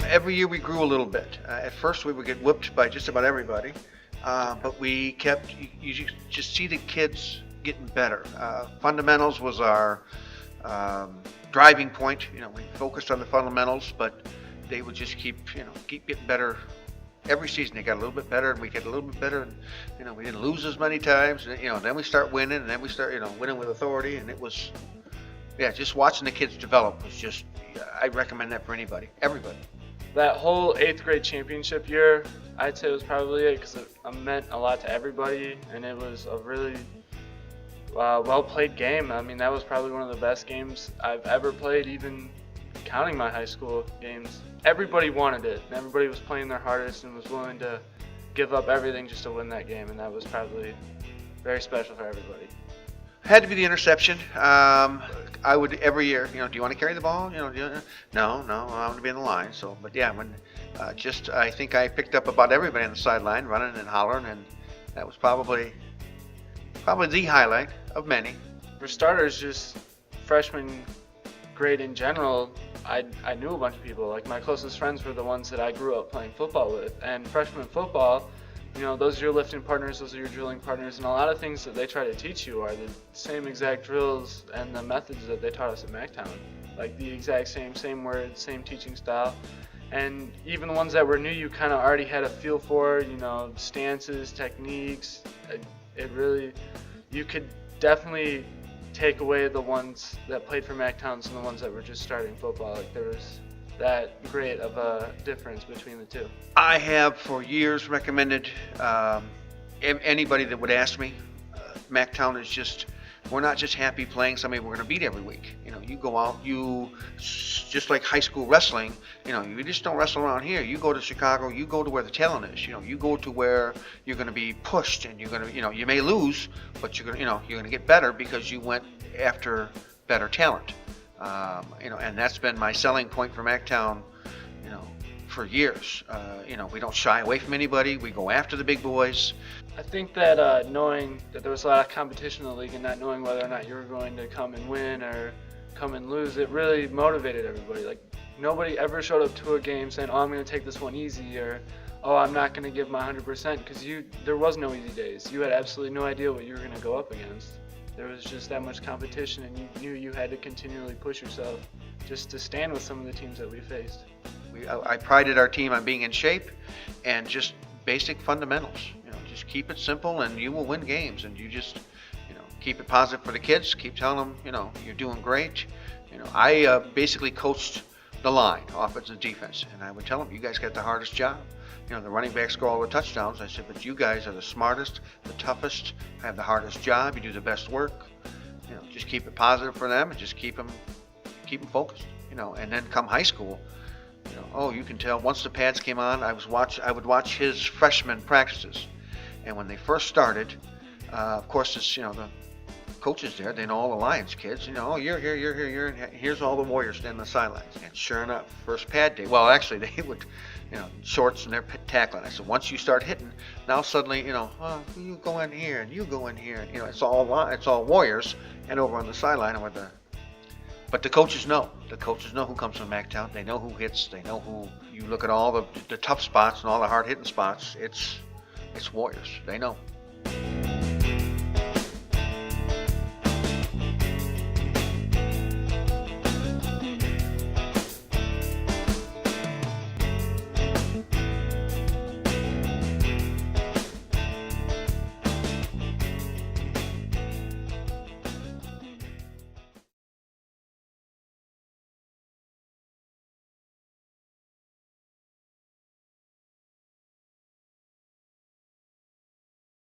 Every year we grew a little bit. At first we would get whooped by just about everybody, but we kept, you just see the kids getting better. Fundamentals was our driving point. We focused on the fundamentals, but they would just keep getting better. Every season they got a little bit better, and we get a little bit better, and we didn't lose as many times. Then we start winning, and then we start winning with authority, and it was, yeah, just watching the kids develop was just, I recommend that for everybody. That whole 8th grade championship year, I'd say was probably it because it meant a lot to everybody, and it was a really well-played game. I mean, that was probably one of the best games I've ever played, even counting my high school games. Everybody wanted it, and everybody was playing their hardest and was willing to give up everything just to win that game, and that was probably very special for everybody. Had to be the interception. I would every year. Do you want to carry the ball? No, I want to be in the line. So, but yeah, when I think I picked up about everybody on the sideline, running and hollering, and that was probably the highlight of many. For starters, just freshman grade in general, I knew a bunch of people. Like, my closest friends were the ones that I grew up playing football with. And freshman football, those are your lifting partners, those are your drilling partners, and a lot of things that they try to teach you are the same exact drills and the methods that they taught us at Macktown. Like, the exact same words, same teaching style. And even the ones that were new, you kind of already had a feel for, stances, techniques. It really, you could definitely take away the ones that played for Macktowns and the ones that were just starting football. Like, there was that great of a difference between the two. I have for years recommended anybody that would ask me, Macktown is just, we're not just happy playing somebody we're going to beat every week. You go out, just like high school wrestling, you just don't wrestle around here. You go to Chicago, you go to where the talent is. You go to where you're going to be pushed, and you're going to, you may lose, but you're going to get better because you went after better talent. And that's been my selling point for Macktown, for years. We don't shy away from anybody. We go after the big boys. I think that knowing that there was a lot of competition in the league and not knowing whether or not you were going to come and win or come and lose, it really motivated everybody. Like, nobody ever showed up to a game saying, oh, I'm going to take this one easy, or, oh, I'm not going to give my 100%, because there was no easy days. You had absolutely no idea what you were going to go up against. There was just that much competition, and you knew you had to continually push yourself just to stand with some of the teams that we faced. I prided our team on being in shape and just basic fundamentals. Just keep it simple, and you will win games. And you just, keep it positive for the kids. Keep telling them, you're doing great. I basically coached the line, offense and defense, and I would tell them, you guys got the hardest job. The running backs score all the touchdowns. I said, but you guys are the smartest, the toughest, have the hardest job. You do the best work. Just keep it positive for them, and just keep them focused. And then come high school, you can tell once the pads came on. I would watch his freshman practices, and when they first started, of course, it's the coaches there. They know all the Lions kids. Oh, you're here, and here's all the Warriors standing on the sidelines. And sure enough, first pad day. Well, actually, they would, shorts and they're tackling. I said, once you start hitting, now suddenly, oh, you go in here and you go in here. It's all Warriors, and over on the sideline But the coaches know. The coaches know who comes from Macktown. They know who hits. They know who. You look at all the tough spots and all the hard hitting spots. It's Warriors. They know.